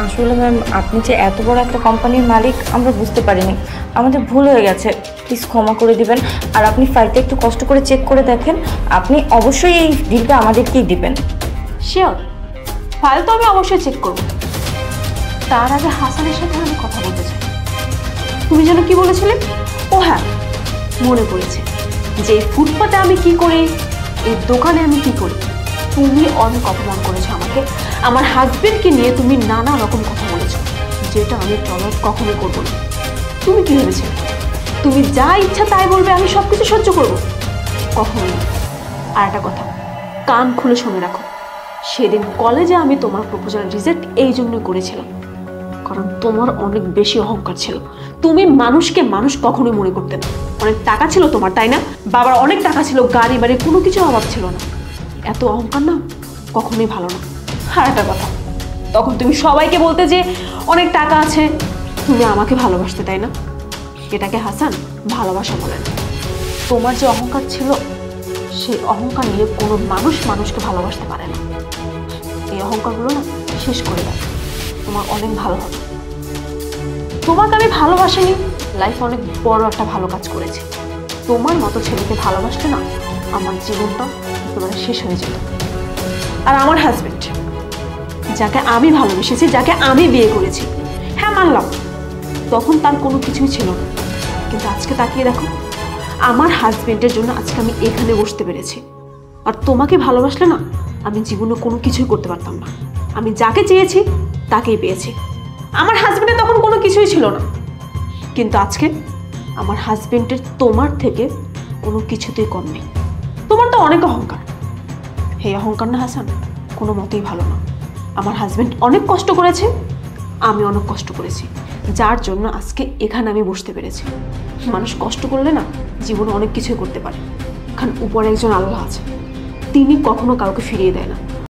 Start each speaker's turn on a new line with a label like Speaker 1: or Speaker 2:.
Speaker 1: আসলে ম্যাম, আপনি যে এত বড় একটা কোম্পানির মালিক আমরা বুঝতে পারিনি, আমাদের ভুল হয়ে গেছে, প্লিজ ক্ষমা করে দিবেন। আর আপনি ফাইলটা একটু কষ্ট করে চেক করে দেখেন, আপনি অবশ্যই এই ডিলটা আমাদেরকেই দিবেন।
Speaker 2: শিওর, ফাইল তো আমি অবশ্যই চেক করব। তার আগে হাসানের সাথে আমি কথা বলতে চাই। তুমি যেন কি বলেছিলে? ও হ্যাঁ, মনে পড়েছে যে ফুটপাতে আমি কি করি, এই দোকানে আমি কি করি। তুমি অনেক অপমান করেছো আমাকে, আমার হাজবেন্ডকে নিয়ে তুমি নানা রকম কথা বলেছো, যেটা আমি টলারেট কখনোই করবো না। তুমি কি ভেবেছিলে তুমি যা ইচ্ছা তাই বলবে, আমি সব কিছু সহ্য করবো? কখনোই না। আর একটা কথা কান খুলে শুনে রাখো, সেদিন কলেজে আমি তোমার প্রপোজাল রিজেক্ট এই জন্যই করেছিলাম, কারণ তোমার অনেক বেশি অহংকার ছিল। তুমি মানুষকে মানুষ কখনোই মনে করতে না। অনেক টাকা ছিল তোমার, তাই না? বাবার অনেক টাকা ছিল, গাড়ি বাড়ি কোনো কিছু অভাব ছিল না। এত অহংকার না কখনোই ভালো না। আর একটা কথা, তখন তুমি সবাইকে বলতে যে অনেক টাকা আছে, তুমি আমাকে ভালোবাসতে, তাই না? এটাকে হাসান ভালোবাসা বলে না। তোমার যে অহংকার ছিল, সেই অহংকার নিয়ে কোনো মানুষ মানুষকে ভালোবাসতে পারে না। এই অহংকারগুলো না শেষ করে দাও, তোমার অনেক ভালো হবে। তোমাকে আমি ভালোবাসিনি, লাইফে অনেক বড় একটা ভালো কাজ করেছি। তোমার মতো ছেলেকে ভালোবাসলে না আমার জীবনটা একেবারে শেষ হয়ে যেত। আর আমার হাজবেন্ড, যাকে আমি ভালোবেসেছি, যাকে আমি বিয়ে করেছি, হ্যাঁ মানলাম তখন তার কোনো কিছুই ছিল না, কিন্তু আজকে তাকিয়ে দেখো, আমার হাজবেন্ডের জন্য আজকে আমি এখানে বসতে পেরেছি। আর তোমাকে ভালোবাসলে না আমি জীবনে কোনো কিছুই করতে পারতাম না। আমি যাকে চেয়েছি তাকেই পেয়েছি। আমার হাজবেন্ডের তখন কোনো কিছুই ছিল না, কিন্তু আজকে আমার হাজবেন্ডের তোমার থেকে কোনো কিছুতেই কম নেই। তোমার তো অনেক অহংকার, এই অহংকার না হাসান কোনো মতেই ভালো না। আমার হাজবেন্ড অনেক কষ্ট করেছে, আমি অনেক কষ্ট করেছি, যার জন্য আজকে এখানে আমি বসতে পেরেছি। মানুষ কষ্ট করলে না জীবনে অনেক কিছুই করতে পারে, কারণ উপরে একজন আল্লাহ আছে, তিনি কখনো কাউকে ফিরিয়ে দেয় না।